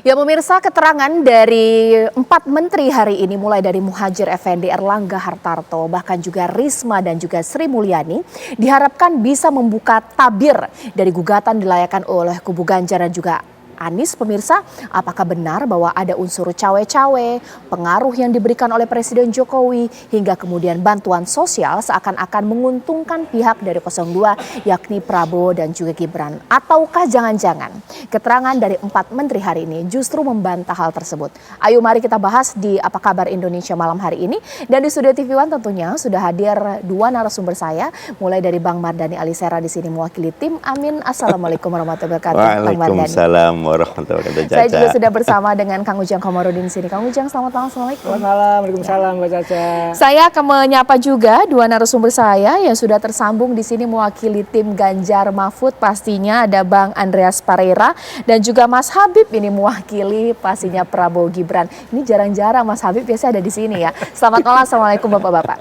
Ya pemirsa, keterangan dari 4 menteri hari ini mulai dari Muhadjir Effendi, Erlangga Hartarto, bahkan juga Risma dan juga Sri Mulyani diharapkan bisa membuka tabir dari gugatan dilayangkan oleh kubu Ganjar dan juga Anies. Pemirsa, apakah benar bahwa ada unsur cawe-cawe, pengaruh yang diberikan oleh Presiden Jokowi, hingga kemudian bantuan sosial seakan-akan menguntungkan pihak dari 02, yakni Prabowo dan juga Gibran? Ataukah jangan-jangan keterangan dari 4 menteri hari ini justru membantah hal tersebut? Ayo mari kita bahas di Apa Kabar Indonesia malam hari ini. Dan di studio TV One tentunya sudah hadir 2 narasumber saya, mulai dari Bang Mardhani Alisera di sini mewakili tim Amin. Assalamualaikum warahmatullahi wabarakatuh. Waalaikumsalam warahmatullahi wabarakatuh. Saya juga sudah bersama dengan Kang Ujang Komarudin di sini. Kang Ujang, selamat malam. Assalamualaikum. Selamat malam, waalaikumsalam Mbak Caca. Saya akan menyapa juga 2 narasumber saya yang sudah tersambung di sini mewakili tim Ganjar Mahfud. Pastinya ada Bang Andreas Pareira dan juga Mas Habib ini mewakili pastinya Prabowo Gibran. Ini jarang-jarang Mas Habib biasanya ada di sini ya. Selamat malam, assalamualaikum Bapak-bapak.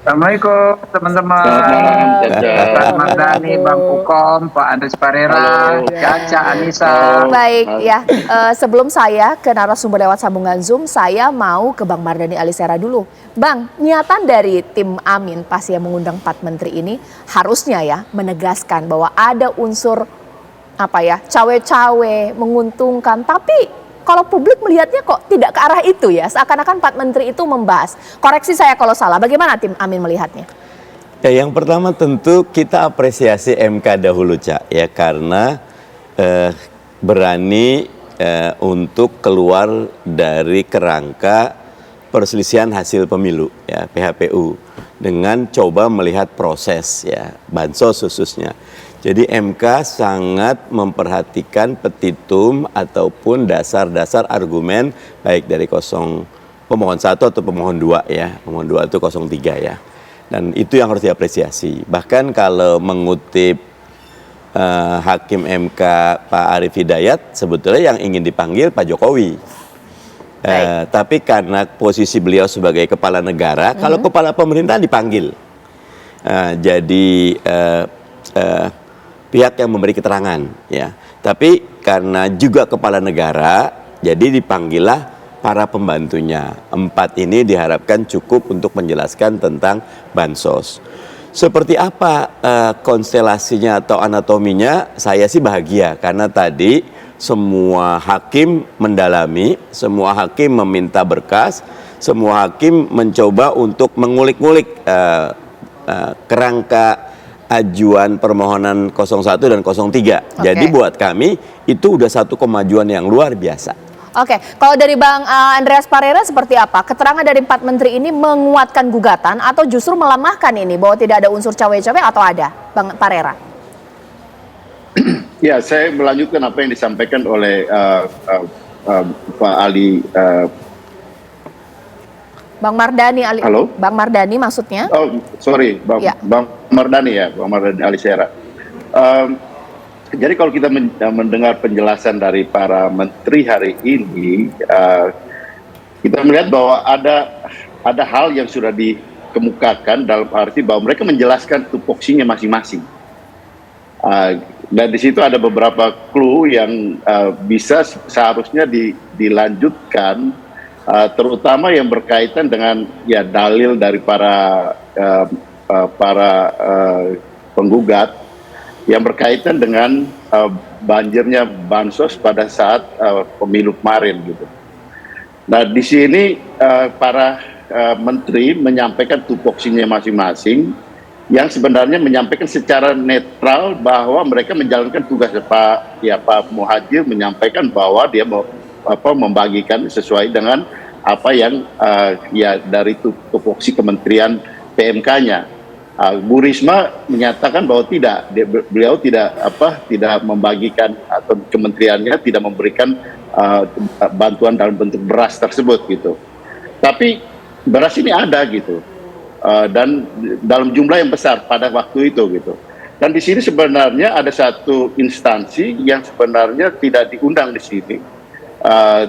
Assalamualaikum teman-teman. Bang Mardhani, Bang Ukom, Pak Andreas Pareira, Caca, Anissa. Baik ya, sebelum saya ke narasumber lewat sambungan Zoom, saya mau ke Bang Mardhani Alisera dulu. Bang, niatan dari tim Amin pasti yang mengundang 4 menteri ini harusnya ya menegaskan bahwa ada unsur cawe-cawe, menguntungkan, tapi kalau publik melihatnya kok tidak ke arah itu ya, seakan-akan 4 menteri itu membahas. Koreksi saya kalau salah, bagaimana tim Amin melihatnya? Ya, yang pertama tentu kita apresiasi MK dahulu, Cak, ya, karena berani untuk keluar dari kerangka perselisihan hasil pemilu, ya, PHPU, dengan coba melihat proses, ya, bansos khususnya. Jadi MK sangat memperhatikan petitum ataupun dasar-dasar argumen baik dari pemohon 1 atau pemohon 2 ya. Pemohon 2 itu 03 ya. Dan itu yang harus diapresiasi. Bahkan kalau mengutip Hakim MK Pak Arief Hidayat, sebetulnya yang ingin dipanggil Pak Jokowi. Tapi karena posisi beliau sebagai kepala negara, kalau kepala pemerintahan dipanggil. Jadi pihak yang memberi keterangan, ya. Tapi karena juga kepala negara, jadi dipanggillah para pembantunya. 4 ini diharapkan cukup untuk menjelaskan tentang bansos. Seperti apa konstelasinya atau anatominya? Saya sih bahagia karena tadi semua hakim mendalami, semua hakim meminta berkas, semua hakim mencoba untuk mengulik-ngulik kerangka ajuan permohonan 01 dan 03. Jadi buat kami itu udah satu kemajuan yang luar biasa. Oke, kalau dari Bang Andreas Pareira seperti apa? Keterangan dari 4 menteri ini menguatkan gugatan atau justru melemahkan ini bahwa tidak ada unsur cawe-cawe atau ada, Bang Pareira? Ya, saya melanjutkan apa yang disampaikan oleh Pak Ali. Bang Mardhani, Halo? Bang Mardhani maksudnya? Oh, sorry, Bang Mardhani ya, Bang Mardhani Alisera. Jadi kalau kita mendengar penjelasan dari para menteri hari ini, kita melihat bahwa ada hal yang sudah dikemukakan dalam arti bahwa mereka menjelaskan tupoksinya masing-masing. Dan di situ ada beberapa clue yang bisa seharusnya dilanjutkan, terutama yang berkaitan dengan ya dalil dari para penggugat yang berkaitan dengan banjirnya bansos pada saat pemilu kemarin gitu. Nah, di sini para menteri menyampaikan tupoksinya masing-masing yang sebenarnya menyampaikan secara netral bahwa mereka menjalankan tugas. Pak Muhadjir menyampaikan bahwa dia membagikan sesuai dengan apa yang ya dari tupoksi Kementerian PMK-nya. Bu Risma menyatakan bahwa tidak, beliau tidak membagikan atau kementeriannya tidak memberikan bantuan dalam bentuk beras tersebut gitu. Tapi beras ini ada gitu, dan dalam jumlah yang besar pada waktu itu gitu. Dan di sini sebenarnya ada satu instansi yang sebenarnya tidak diundang di sini.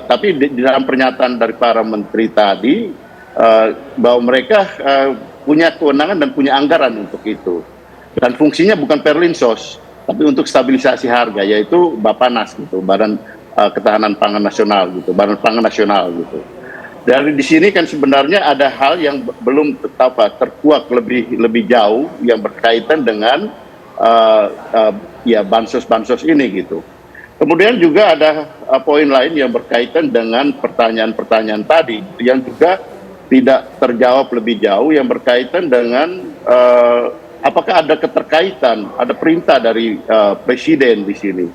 Tapi di dalam pernyataan dari para menteri tadi bahwa mereka punya kewenangan dan punya anggaran untuk itu. Dan fungsinya bukan Perlinsos, tapi untuk stabilisasi harga, yaitu Bappenas gitu, Badan ketahanan pangan nasional gitu, badan pangan nasional gitu. Dari di sini kan sebenarnya ada hal yang belum terkuak lebih jauh yang berkaitan dengan ya bansos ini gitu. Kemudian juga ada poin lain yang berkaitan dengan pertanyaan-pertanyaan tadi yang juga tidak terjawab lebih jauh yang berkaitan dengan apakah ada keterkaitan, ada perintah dari presiden di sini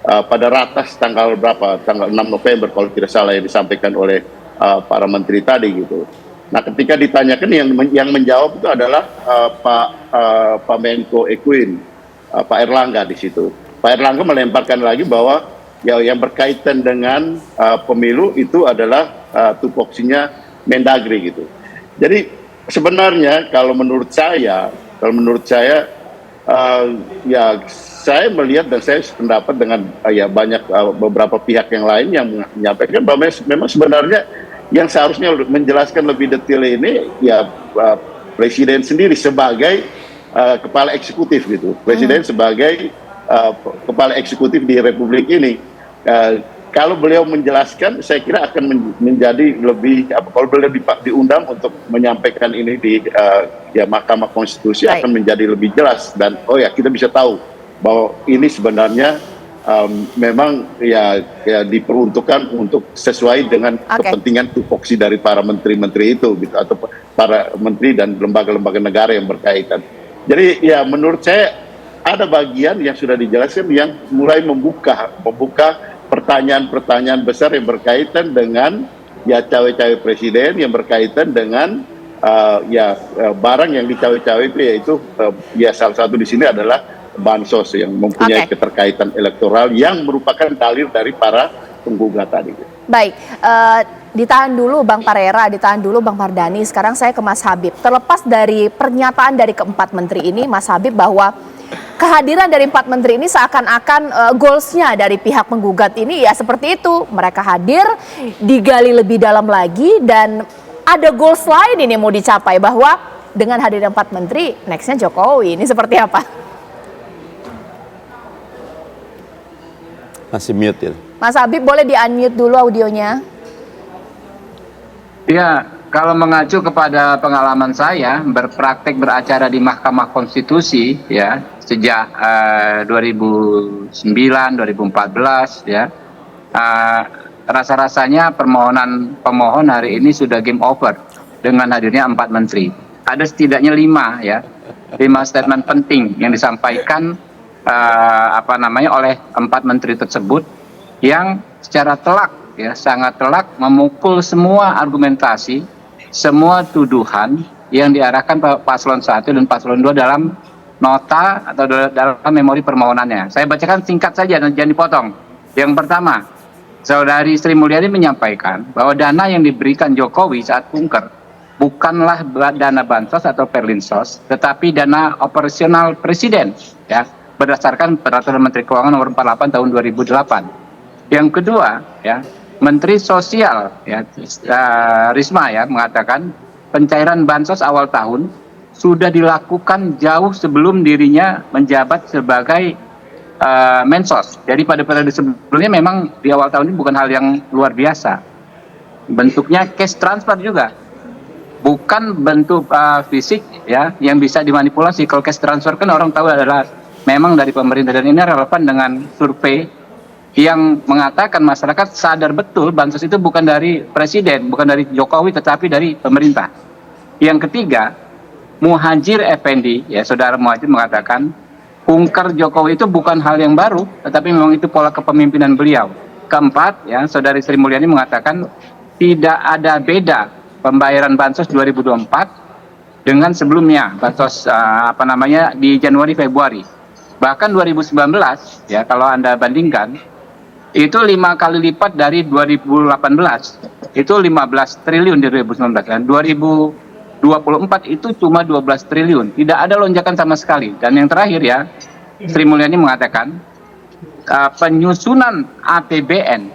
pada ratas tanggal berapa, tanggal 6 November kalau tidak salah yang disampaikan oleh para menteri tadi gitu. Nah, ketika ditanyakan yang menjawab itu adalah Pak Menko Equin, Pak Erlangga di situ. Pak Erlangga melemparkan lagi bahwa ya yang berkaitan dengan pemilu itu adalah tupoksinya Mendagri gitu. Jadi sebenarnya kalau menurut saya ya saya melihat dan saya sependapat dengan ya banyak beberapa pihak yang lain yang menyampaikan bahwa memang sebenarnya yang seharusnya menjelaskan lebih detail ini ya presiden sendiri sebagai kepala eksekutif gitu. Presiden sebagai kepala eksekutif di Republik ini. Kalau beliau menjelaskan, saya kira akan menjadi lebih kalau beliau diundang untuk menyampaikan ini di ya Mahkamah Konstitusi akan menjadi lebih jelas dan kita bisa tahu bahwa ini sebenarnya memang ya diperuntukkan untuk sesuai dengan kepentingan tupoksi dari para menteri-menteri itu gitu atau para menteri dan lembaga-lembaga negara yang berkaitan. Jadi ya menurut saya ada bagian yang sudah dijelaskan yang mulai membuka pertanyaan-pertanyaan besar yang berkaitan dengan ya cawe-cawe presiden, yang berkaitan dengan barang yang dicawe-cawe itu yaitu ya salah satu di sini adalah bansos yang mempunyai keterkaitan elektoral yang merupakan dalil dari para penggugat tadi. Baik, ditahan dulu Bang Parera, ditahan dulu Bang Mardhani. Sekarang saya ke Mas Habib. Terlepas dari pernyataan dari keempat menteri ini, Mas Habib, bahwa kehadiran dari empat menteri ini seakan-akan goalsnya dari pihak penggugat ini ya seperti itu. Mereka hadir, digali lebih dalam lagi, dan ada goals lain ini mau dicapai, bahwa dengan hadirnya empat menteri, nextnya Jokowi. Ini seperti apa? Masih mute ya. Mas Habib boleh di-unmute dulu audionya. Ya, kalau mengacu kepada pengalaman saya berpraktek beracara di Mahkamah Konstitusi ya sejak 2009, 2014 ya, rasa-rasanya pemohon hari ini sudah game over dengan hadirnya empat menteri. Ada setidaknya 5 statement penting yang disampaikan oleh empat menteri tersebut yang secara telak sangat telak memukul semua argumentasi, semua tuduhan yang diarahkan paslon 1 dan paslon 2 dalam nota atau dalam memori permohonannya. Saya bacakan singkat saja dan jangan dipotong. Yang pertama, Saudari Sri Mulyani menyampaikan bahwa dana yang diberikan Jokowi saat kunker bukanlah dana bansos atau perlinsos, tetapi dana operasional presiden ya, berdasarkan peraturan Menteri Keuangan nomor 48 tahun 2008. Yang kedua, Menteri Sosial Risma mengatakan pencairan bansos awal tahun sudah dilakukan jauh sebelum dirinya menjabat sebagai Mensos. Jadi pada periode sebelumnya memang di awal tahun ini bukan hal yang luar biasa. Bentuknya cash transfer juga, bukan bentuk fisik yang bisa dimanipulasi. Kalau cash transfer kan orang tahu adalah memang dari pemerintah, dan ini relevan dengan survei yang mengatakan masyarakat sadar betul bansos itu bukan dari presiden, bukan dari Jokowi, tetapi dari pemerintah. Yang ketiga, Muhadjir Effendi, saudara Muhadjir mengatakan kunker Jokowi itu bukan hal yang baru, tetapi memang itu pola kepemimpinan beliau. Keempat, Saudari Sri Mulyani mengatakan tidak ada beda pembayaran bansos 2024 dengan sebelumnya, bansos di Januari Februari. Bahkan 2019 kalau Anda bandingkan itu 5 kali lipat dari 2018, itu 15 triliun di 2019, dan 2024 itu cuma 12 triliun, tidak ada lonjakan sama sekali. Dan yang terakhir Sri Mulyani mengatakan penyusunan APBN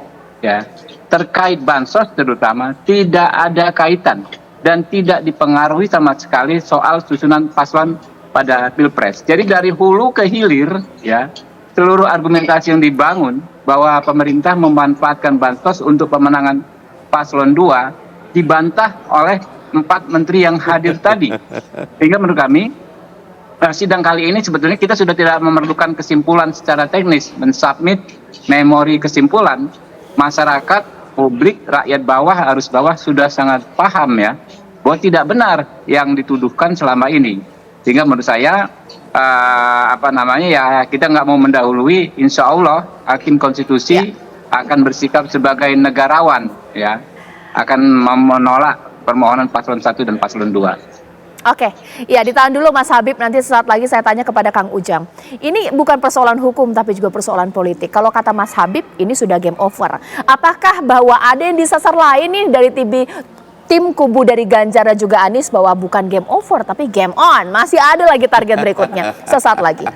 terkait bansos terutama tidak ada kaitan dan tidak dipengaruhi sama sekali soal susunan paslon pada Pilpres. Jadi dari hulu ke hilir seluruh argumentasi yang dibangun bahwa pemerintah memanfaatkan bansos untuk pemenangan paslon 2 dibantah oleh 4 menteri yang hadir tadi. Sehingga menurut kami sidang kali ini sebetulnya kita sudah tidak memerlukan kesimpulan secara teknis, mensubmit memori kesimpulan. Masyarakat, publik, rakyat bawah sudah sangat paham ya bahwa tidak benar yang dituduhkan selama ini. Sehingga menurut saya kita nggak mau mendahului, insya Allah hakim konstitusi akan bersikap sebagai negarawan ya, akan menolak permohonan paslon 1 dan paslon 2. Oke, ya ditahan dulu Mas Habib, nanti sesaat lagi saya tanya kepada Kang Ujang. Ini bukan persoalan hukum tapi juga persoalan politik. Kalau kata Mas Habib ini sudah game over. Apakah bahwa ada yang disasar lain nih dari tim kubu dari Ganjar dan juga Anies bahwa bukan game over tapi game on? Masih ada lagi target berikutnya, sesaat lagi.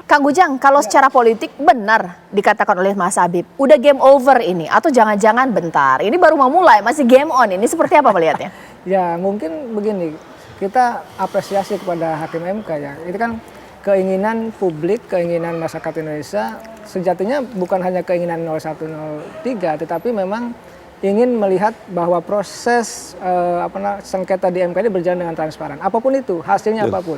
Kang Ujang, kalau secara politik benar dikatakan oleh Mas Habib, udah game over ini atau jangan-jangan bentar, ini baru mau mulai, masih game on, ini seperti apa melihatnya? Ya mungkin begini, kita apresiasi kepada Hakim MK ya. Itu kan keinginan publik, keinginan masyarakat Indonesia sejatinya bukan hanya keinginan 0103, tetapi memang ingin melihat bahwa proses sengketa di MK ini berjalan dengan transparan. Apapun itu, hasilnya apapun.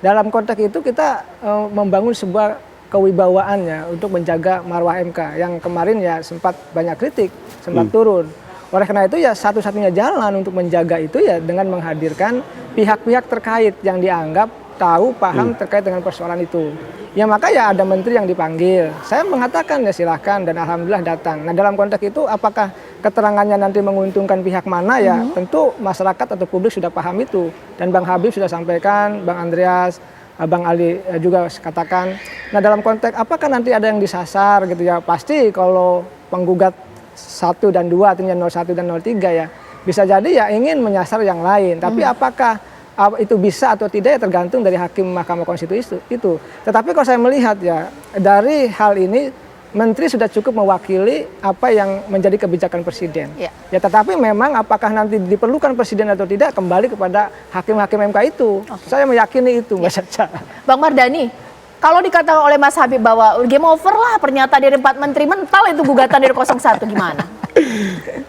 Dalam konteks itu kita membangun sebuah kewibawaannya untuk menjaga marwah MK yang kemarin ya sempat banyak kritik, sempat turun. Oleh karena itu ya satu-satunya jalan untuk menjaga itu ya dengan menghadirkan pihak-pihak terkait yang dianggap tahu, paham terkait dengan persoalan itu. Ya maka ya ada menteri yang dipanggil. Saya mengatakan ya silahkan dan alhamdulillah datang. Nah dalam konteks itu apakah keterangannya nanti menguntungkan pihak mana ya tentu masyarakat atau publik sudah paham itu. Dan Bang Habib sudah sampaikan, Bang Andreas, Bang Ali juga katakan. Nah dalam konteks apakah nanti ada yang disasar gitu ya. Pasti kalau penggugat 1 dan 2 artinya 01 dan 03 ya bisa jadi ya ingin menyasar yang lain. Tapi apakah itu bisa atau tidak ya tergantung dari hakim Mahkamah Konstitusi itu. Tetapi kalau saya melihat ya dari hal ini menteri sudah cukup mewakili apa yang menjadi kebijakan presiden. Ya tetapi memang apakah nanti diperlukan presiden atau tidak kembali kepada hakim-hakim MK itu. Saya meyakini itu Mbak Caca. Bang Mardhani, kalau dikatakan oleh Mas Habib bahwa game over lah pernyataan dari 4 menteri, mental itu gugatan dari 01 gimana?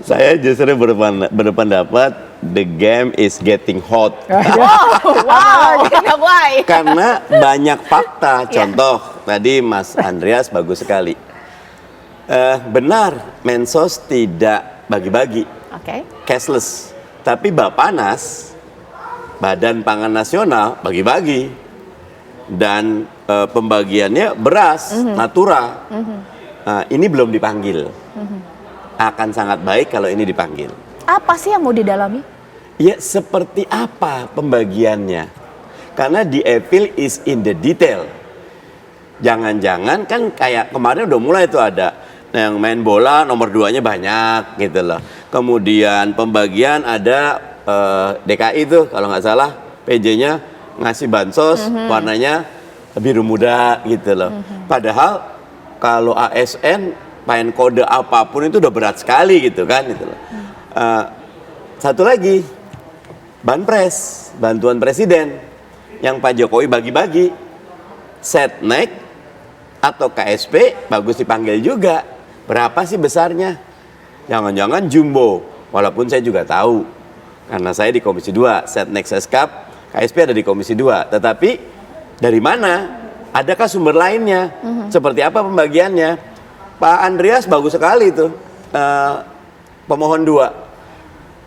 Saya justru berpendapat the game is getting hot. Wow, why? Karena banyak fakta. Contoh tadi Mas Andreas bagus sekali. Benar, Mensos tidak bagi-bagi, cashless. Tapi Bappenas, Badan Pangan Nasional, bagi-bagi. Dan pembagiannya beras, natura. Ini belum dipanggil. Akan sangat baik kalau ini dipanggil. Apa sih yang mau didalami? Ya seperti apa pembagiannya. Karena the evil is in the detail. Jangan-jangan kan kayak kemarin udah mulai tuh ada yang main bola nomor 2-nya banyak gitu loh. Kemudian pembagian ada DKI tuh kalau nggak salah PJ-nya ngasih bansos warnanya biru muda gitu loh. Padahal kalau ASN main kode apapun itu udah berat sekali gitu kan gitu loh. Satu lagi Banpres, bantuan presiden yang Pak Jokowi bagi-bagi, Setnek atau KSP bagus dipanggil juga. Berapa sih besarnya? Jangan-jangan jumbo, walaupun saya juga tahu karena saya di Komisi 2, Setnek Seskap, KSP ada di Komisi 2. Tetapi dari mana? Adakah sumber lainnya? Seperti apa pembagiannya? Pak Andreas bagus sekali tuh, pemohon 2.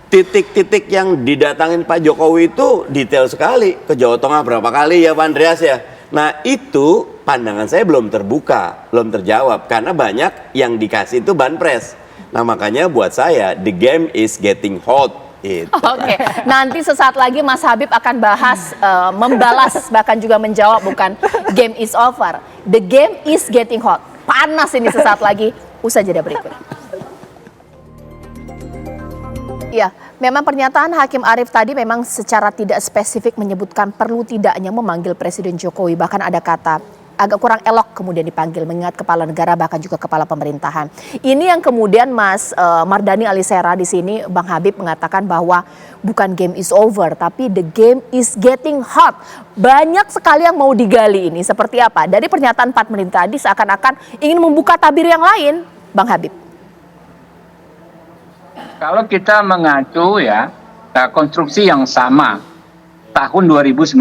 Titik-titik yang didatangin Pak Jokowi itu detail sekali. Ke Jawa Tengah berapa kali ya Pak Andreas ya? Nah itu pandangan saya belum terbuka, belum terjawab. Karena banyak yang dikasih itu Banpres. Nah makanya buat saya, the game is getting hot. Oke, nanti sesaat lagi Mas Habib akan bahas, membalas, bahkan juga menjawab bukan game is over. The game is getting hot. Panas ini sesaat lagi, usai jeda berikut. Ya, memang pernyataan Hakim Arief tadi memang secara tidak spesifik menyebutkan perlu tidaknya memanggil Presiden Jokowi. Bahkan ada kata agak kurang elok kemudian dipanggil mengingat kepala negara bahkan juga kepala pemerintahan. Ini yang kemudian Mas Mardhani Alisera di sini Bang Habib mengatakan bahwa bukan game is over tapi the game is getting hot. Banyak sekali yang mau digali ini. Seperti apa? Dari pernyataan 4 menit tadi seakan-akan ingin membuka tabir yang lain, Bang Habib. Kalau kita mengacu ya konstruksi yang sama tahun 2019.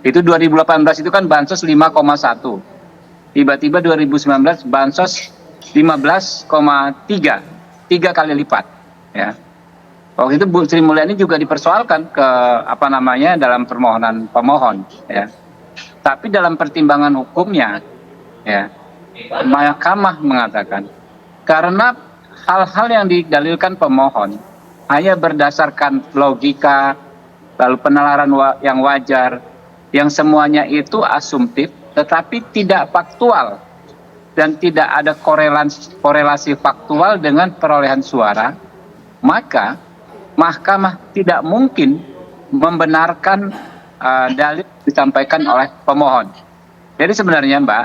Itu 2018 itu kan bansos 5,1. Tiba-tiba 2019 bansos 15,3. 3 kali lipat ya. Waktu itu Bu Sri Mulyani juga dipersoalkan ke dalam permohonan pemohon ya. Tapi dalam pertimbangan hukumnya ya, Mahkamah mengatakan karena hal-hal yang didalilkan pemohon hanya berdasarkan logika, lalu penalaran yang wajar, yang semuanya itu asumtif, tetapi tidak faktual dan tidak ada korelasi faktual dengan perolehan suara, maka Mahkamah tidak mungkin membenarkan dalil disampaikan oleh pemohon. Jadi sebenarnya Mbak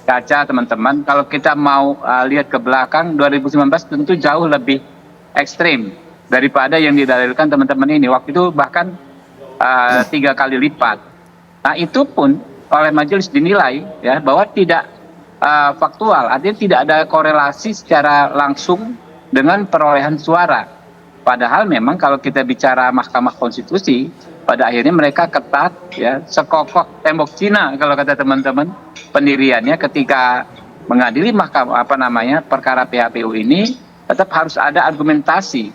Caca, teman-teman, kalau kita mau lihat ke belakang, 2019 tentu jauh lebih ekstrim daripada yang didalilkan teman-teman ini. Waktu itu bahkan 3 kali lipat. Nah itu pun oleh majelis dinilai ya bahwa tidak faktual, artinya tidak ada korelasi secara langsung dengan perolehan suara. Padahal memang kalau kita bicara Mahkamah Konstitusi, pada akhirnya mereka ketat ya, sekokok tembok Cina kalau kata teman-teman pendiriannya ketika mengadili perkara PHPU ini tetap harus ada argumentasi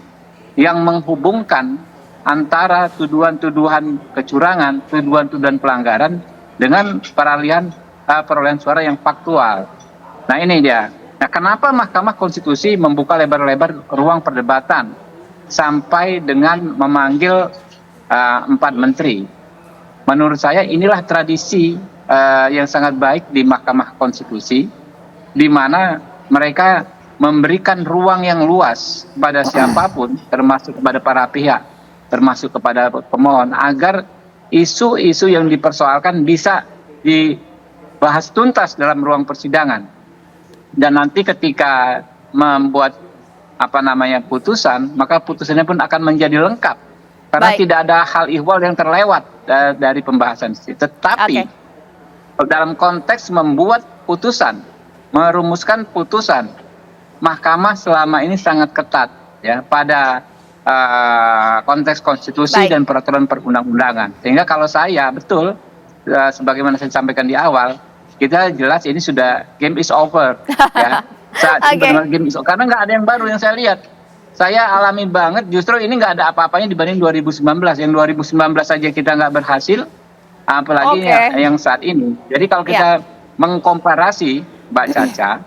yang menghubungkan antara tuduhan-tuduhan kecurangan, tuduhan-tuduhan pelanggaran dengan perolehan suara yang faktual. Nah ini dia. Nah kenapa Mahkamah Konstitusi membuka lebar-lebar ruang perdebatan sampai dengan memanggil 4 menteri? Menurut saya inilah tradisi yang sangat baik di Mahkamah Konstitusi, di mana mereka memberikan ruang yang luas pada siapapun, termasuk kepada para pihak, termasuk kepada pemohon, agar isu-isu yang dipersoalkan bisa dibahas tuntas dalam ruang persidangan. Dan nanti ketika membuat putusan, maka putusannya pun akan menjadi lengkap. Karena tidak ada hal ihwal yang terlewat dari pembahasan itu. Tetapi dalam konteks membuat putusan, merumuskan putusan, Mahkamah selama ini sangat ketat ya pada konteks konstitusi dan peraturan perundang-undangan. Sehingga kalau saya betul sebagaimana saya sampaikan di awal, kita jelas ini sudah game is over ya. Game is over karena nggak ada yang baru yang saya lihat. Saya alami banget justru ini nggak ada apa-apanya dibanding 2019. Yang 2019 saja kita nggak berhasil, apalagi yang saat ini. Jadi kalau kita mengkomparasi Mbak Caca,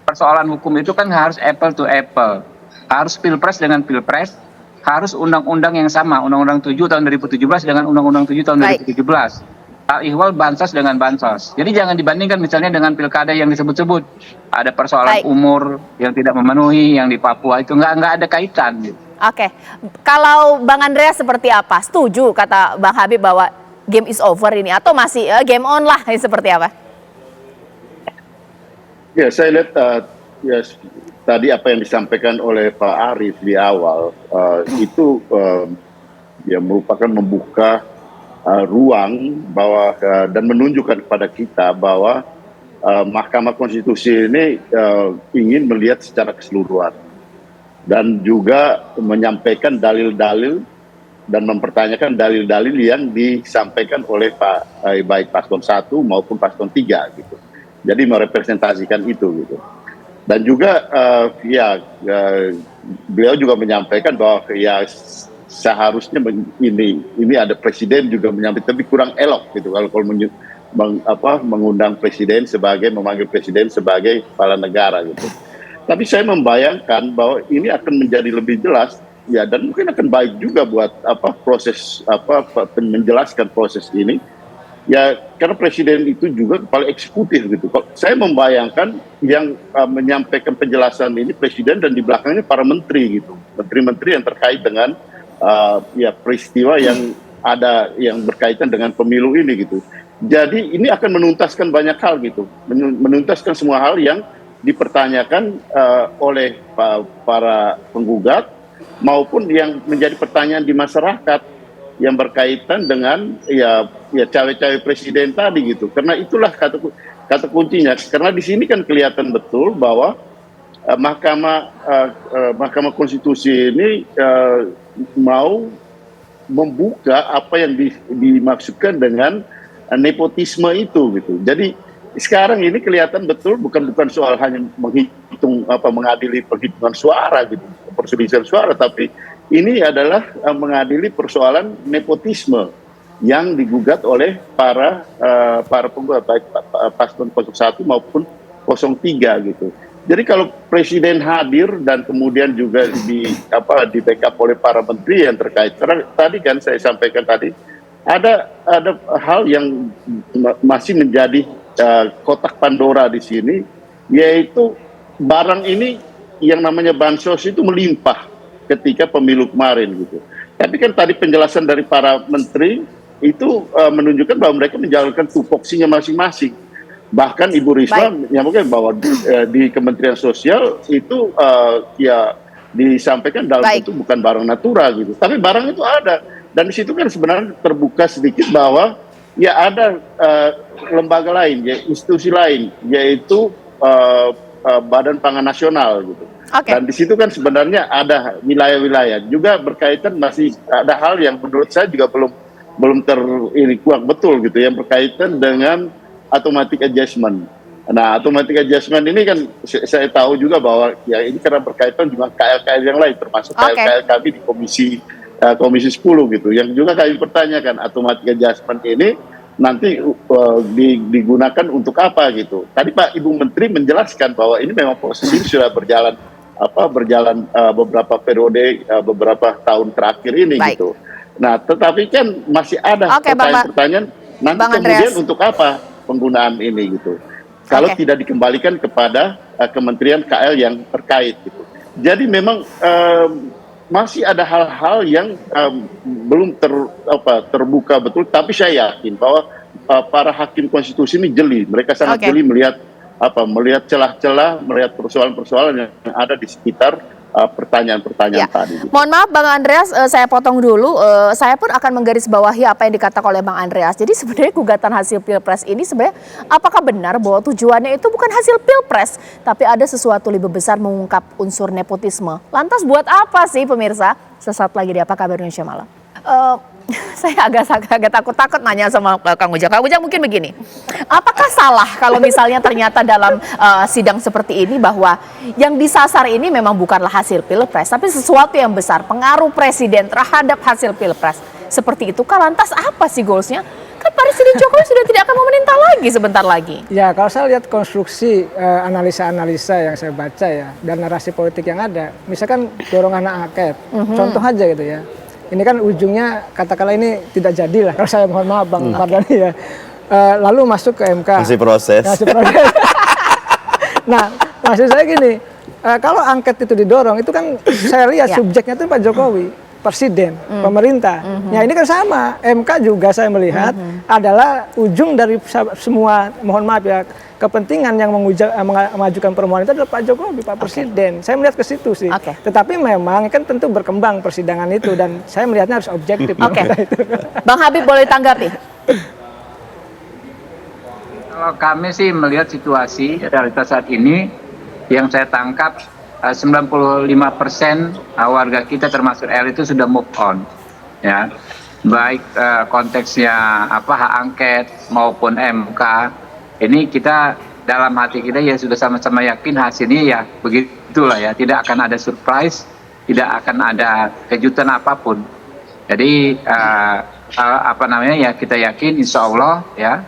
persoalan hukum itu kan harus apple to apple. Harus pilpres dengan pilpres, harus undang-undang yang sama, Undang-Undang 7 tahun 2017 dengan Undang-Undang 7 tahun 2017. Hal ihwal bansos dengan bansos. Jadi jangan dibandingkan misalnya dengan pilkada yang disebut-sebut. Ada persoalan umur yang tidak memenuhi, yang di Papua itu nggak ada kaitan. Gitu. Oke, kalau Bang Andreas seperti apa? Setuju kata Bang Habib bahwa game is over ini atau masih game on lah, seperti apa? Ya saya lihat tadi apa yang disampaikan oleh Pak Arief di awal itu merupakan membuka ruang bahwa dan menunjukkan kepada kita bahwa Mahkamah Konstitusi ini ingin melihat secara keseluruhan dan juga menyampaikan dalil-dalil dan mempertanyakan dalil-dalil yang disampaikan oleh baik paslon 1 maupun paslon 3 gitu. Jadi merepresentasikan itu gitu. Dan juga beliau juga menyampaikan bahwa seharusnya ini ada presiden juga menyampaikan, tapi kurang elok gitu kalau mengundang presiden memanggil presiden sebagai kepala negara gitu. Tapi saya membayangkan bahwa ini akan menjadi lebih jelas ya, dan mungkin akan baik juga buat proses menjelaskan proses ini ya, karena presiden itu juga kepala eksekutif gitu. Saya membayangkan yang menyampaikan penjelasan ini presiden dan di belakangnya para menteri gitu, menteri-menteri yang terkait dengan peristiwa yang ada yang berkaitan dengan pemilu ini gitu. Jadi ini akan menuntaskan banyak hal gitu, menuntaskan semua hal yang dipertanyakan oleh para penggugat maupun yang menjadi pertanyaan di masyarakat yang berkaitan dengan ya cawe-cawe presiden tadi gitu. Karena itulah kata kuncinya. Karena di sini kan kelihatan betul bahwa Mahkamah Konstitusi ini mau membuka apa yang dimaksudkan dengan nepotisme itu gitu. Jadi sekarang ini kelihatan betul bukan soal hanya mengadili penghitungan suara gitu, perselisihan suara, tapi ini adalah mengadili persoalan nepotisme yang digugat oleh para penggugat baik paslon 01 maupun 03 gitu. Jadi kalau presiden hadir dan kemudian juga di backup oleh para menteri yang terkait, karena tadi kan saya sampaikan tadi ada hal yang masih menjadi kotak Pandora di sini, yaitu barang ini yang namanya bansos itu melimpah ketika pemilu kemarin gitu. Tapi kan tadi penjelasan dari para menteri itu menunjukkan bahwa mereka menjalankan tupoksinya masing-masing. Bahkan Ibu Risma menyampaikan bahwa di Kementerian Sosial itu ya disampaikan dalam bentuk bukan barang natural gitu, tapi barang itu ada. Dan di situ kan sebenarnya terbuka sedikit bahwa ya ada lembaga lain, ya institusi lain, yaitu Badan Pangan Nasional gitu. Dan di situ kan sebenarnya ada wilayah-wilayah juga berkaitan, masih ada hal yang menurut saya juga belum kuat betul gitu, yang berkaitan dengan automatic adjustment. Nah, automatic adjustment ini kan saya tahu juga bahwa ya ini karena berkaitan dengan KL-KL yang lain, termasuk KL-KL kami di Komisi 10 gitu, yang juga kami pertanyakan automatic adjustment ini nanti digunakan untuk apa gitu. Tadi Pak Ibu Menteri menjelaskan bahwa ini memang proses ini sudah berjalan beberapa periode, beberapa tahun terakhir ini gitu. Nah, tetapi kan masih ada pertanyaan-pertanyaan nanti kemudian untuk apa penggunaan ini gitu. Kalau tidak dikembalikan kepada Kementerian KL yang terkait gitu. Jadi memang masih ada hal-hal yang belum terbuka betul, tapi saya yakin bahwa para hakim konstitusi ini jeli, mereka sangat jeli melihat celah-celah, melihat persoalan-persoalan yang ada di sekitar pertanyaan-pertanyaan tadi. Mohon maaf Bang Andreas, saya potong dulu. Saya pun akan menggarisbawahi apa yang dikatakan oleh Bang Andreas. Jadi sebenarnya gugatan hasil Pilpres ini sebenarnya apakah benar bahwa tujuannya itu bukan hasil Pilpres, tapi ada sesuatu lebih besar mengungkap unsur nepotisme. Lantas buat apa sih pemirsa? Sesaat lagi di Apa Kabar Indonesia Malam. Saya agak takut-takut nanya sama Kang Ujang. Kang Ujang mungkin begini, apakah salah kalau misalnya ternyata dalam sidang seperti ini bahwa yang disasar ini memang bukanlah hasil Pilpres, tapi sesuatu yang besar, pengaruh presiden terhadap hasil Pilpres. Seperti itu, lantas apa sih goalsnya? Kan Presiden Jokowi sudah tidak akan memerintah lagi sebentar lagi. Ya, kalau saya lihat konstruksi analisa-analisa yang saya baca ya, dan narasi politik yang ada, misalkan dorongan hak angket, contoh aja gitu ya. Ini kan ujungnya katakanlah ini tidak jadilah, kalau saya mohon maaf Bang Mardhani ya. Lalu masuk ke MK. Masih proses. Nah, maksud saya gini, kalau angket itu didorong, itu kan saya lihat subjeknya itu Pak Jokowi, Presiden, pemerintah. Ya ini kan sama, MK juga saya melihat adalah ujung dari semua, mohon maaf ya, kepentingan yang mengajukan permohonan itu adalah Pak Jokowi, Pak Presiden. Saya melihat ke situ sih. Tetapi memang kan tentu berkembang persidangan itu dan saya melihatnya harus objektif. Bang Habib boleh tanggapi? Kalau kami sih melihat situasi realitas saat ini, yang saya tangkap 95% warga kita termasuk elit itu sudah move on, ya, baik konteksnya hak angket maupun MK. Ini kita dalam hati kita ya sudah sama-sama yakin hasilnya ya begitulah ya, tidak akan ada surprise, tidak akan ada kejutan apapun. Jadi ya kita yakin insya Allah ya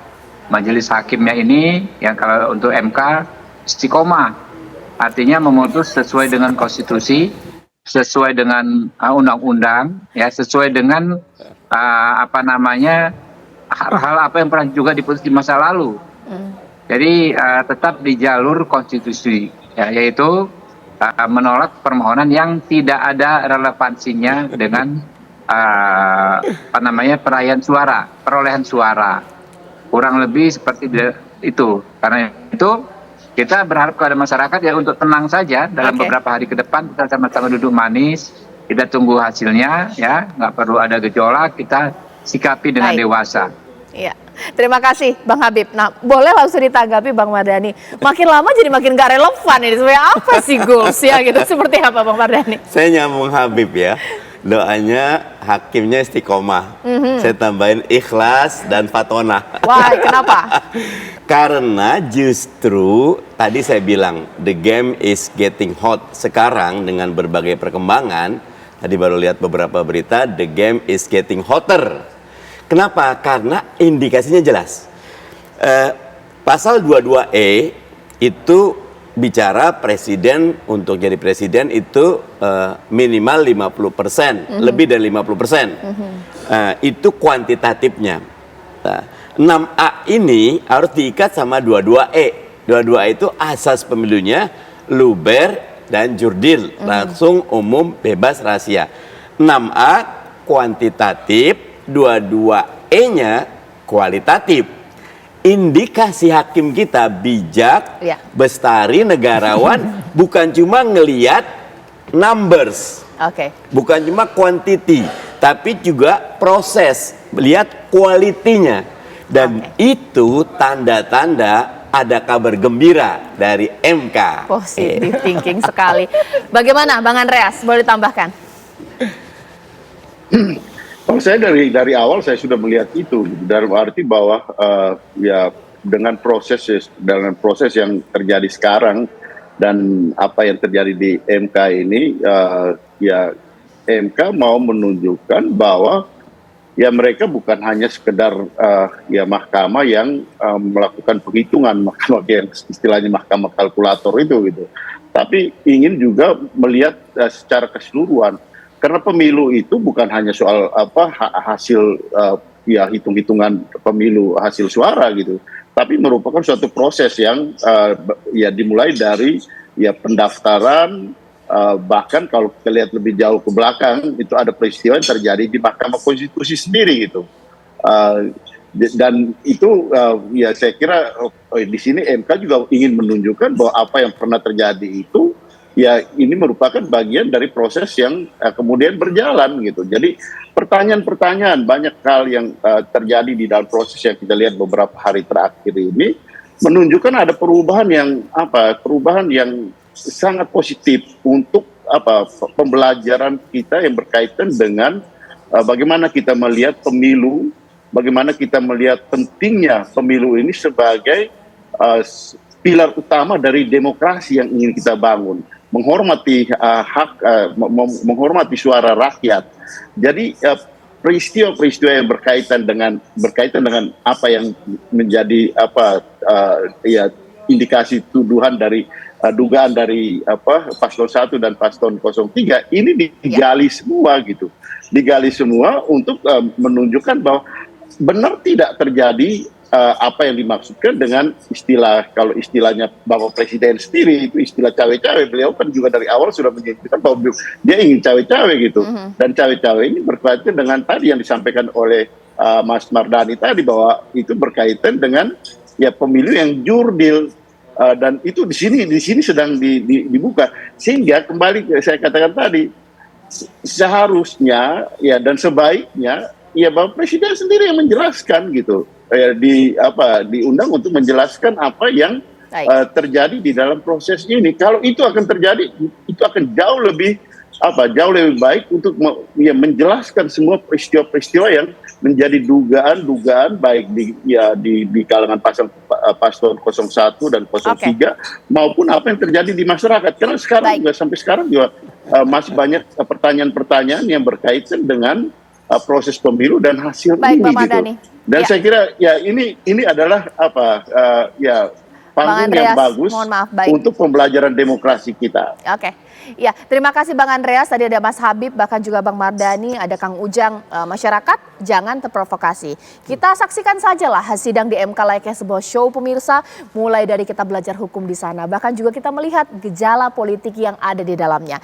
majelis hakimnya ini yang kalau untuk MK istiqomah, artinya memutus sesuai dengan konstitusi, sesuai dengan undang-undang, ya sesuai dengan hal-hal apa yang pernah juga diputus di masa lalu. Jadi tetap di jalur konstitusi, ya, yaitu menolak permohonan yang tidak ada relevansinya dengan perolehan suara. Kurang lebih seperti itu. Karena itu kita berharap kepada masyarakat ya untuk tenang saja dalam Oke. beberapa hari ke depan, kita sama-sama duduk manis, kita tunggu hasilnya ya, nggak perlu ada gejolak, kita sikapi dengan Baik. dewasa. Iya, terima kasih Bang Habib. Nah, boleh langsung ditanggapi Bang Mardhani. Makin lama jadi makin gak relevan ini. Sebenarnya apa sih goals ya gitu? Seperti apa Bang Mardhani? Saya nyambung Habib ya. Doanya hakimnya istiqomah. Saya tambahin ikhlas dan fatona. Wah, kenapa? Karena justru tadi saya bilang the game is getting hot. Sekarang dengan berbagai perkembangan, tadi baru lihat beberapa berita, the game is getting hotter. Kenapa? Karena indikasinya jelas. Pasal 22E itu bicara presiden untuk jadi presiden itu minimal 50%, lebih dari 50%. Itu kuantitatifnya. Nah, 6A ini harus diikat sama 22E. 22E itu asas pemilunya luber dan jurdil, langsung umum bebas rahasia. 6A kuantitatif, 22E-nya kualitatif. Indikasi hakim kita bijak, Ya. bestari, negarawan, bukan cuma ngeliat numbers, Oke. bukan cuma quantity, tapi juga proses, lihat kualitinya. Dan itu tanda-tanda ada kabar gembira dari MK. Positive thinking sekali. Bagaimana Bang Andreas? Boleh ditambahkan? Kalau saya dari awal saya sudah melihat itu, dalam arti bahwa ya dengan proses yang terjadi sekarang dan apa yang terjadi di MK ini, ya MK mau menunjukkan bahwa ya mereka bukan hanya sekedar ya mahkamah yang melakukan penghitungan, mahkamah yang istilahnya mahkamah kalkulator itu gitu, tapi ingin juga melihat secara keseluruhan. Karena pemilu itu bukan hanya soal hasil ya hitung-hitungan pemilu hasil suara gitu, tapi merupakan suatu proses yang ya dimulai dari ya pendaftaran, bahkan kalau kita lihat lebih jauh ke belakang itu ada peristiwa yang terjadi di Mahkamah Konstitusi sendiri gitu. Dan itu ya saya kira di sini MK juga ingin menunjukkan bahwa apa yang pernah terjadi itu ya ini merupakan bagian dari proses yang kemudian berjalan gitu. Jadi pertanyaan-pertanyaan banyak hal yang terjadi di dalam proses yang kita lihat beberapa hari terakhir ini menunjukkan ada perubahan yang sangat positif untuk pembelajaran kita yang berkaitan dengan bagaimana kita melihat pemilu, bagaimana kita melihat pentingnya pemilu ini sebagai pilar utama dari demokrasi yang ingin kita bangun. Menghormati menghormati suara rakyat. Jadi peristiwa-peristiwa yang berkaitan dengan apa yang menjadi ya indikasi tuduhan dari dugaan dari paslon 1 dan paslon 03 ini digali semua gitu. Digali semua untuk menunjukkan bahwa benar tidak terjadi apa yang dimaksudkan dengan kalau istilahnya Bapak Presiden sendiri itu istilah cawe-cawe. Beliau kan juga dari awal sudah menyebutkan bahwa dia ingin cawe-cawe gitu. Dan cawe-cawe ini berkaitan dengan tadi yang disampaikan oleh Mas Mardhani tadi, bahwa itu berkaitan dengan ya pemilu yang jurdil, dan itu di sini sedang dibuka, sehingga kembali saya katakan tadi seharusnya ya dan sebaiknya ya Bapak Presiden sendiri yang menjelaskan gitu. Diundang untuk menjelaskan apa yang terjadi di dalam proses ini. Kalau itu akan terjadi, itu akan jauh lebih baik untuk menjelaskan semua peristiwa-peristiwa yang menjadi dugaan baik di kalangan paslon 01 dan 03 maupun apa yang terjadi di masyarakat. Karena sekarang juga sampai sekarang juga masih banyak pertanyaan-pertanyaan yang berkaitan dengan proses pemilu dan hasil ini gitu. Dan saya kira ya ini adalah panggung yang bagus untuk pembelajaran demokrasi kita. Oke. Ya, terima kasih Bang Andreas. Tadi ada Mas Habib, bahkan juga Bang Mardhani, ada Kang Ujang. Masyarakat jangan terprovokasi. Kita saksikan sajalah sidang di MK layaknya sebuah show pemirsa. Mulai dari kita belajar hukum di sana, bahkan juga kita melihat gejala politik yang ada di dalamnya.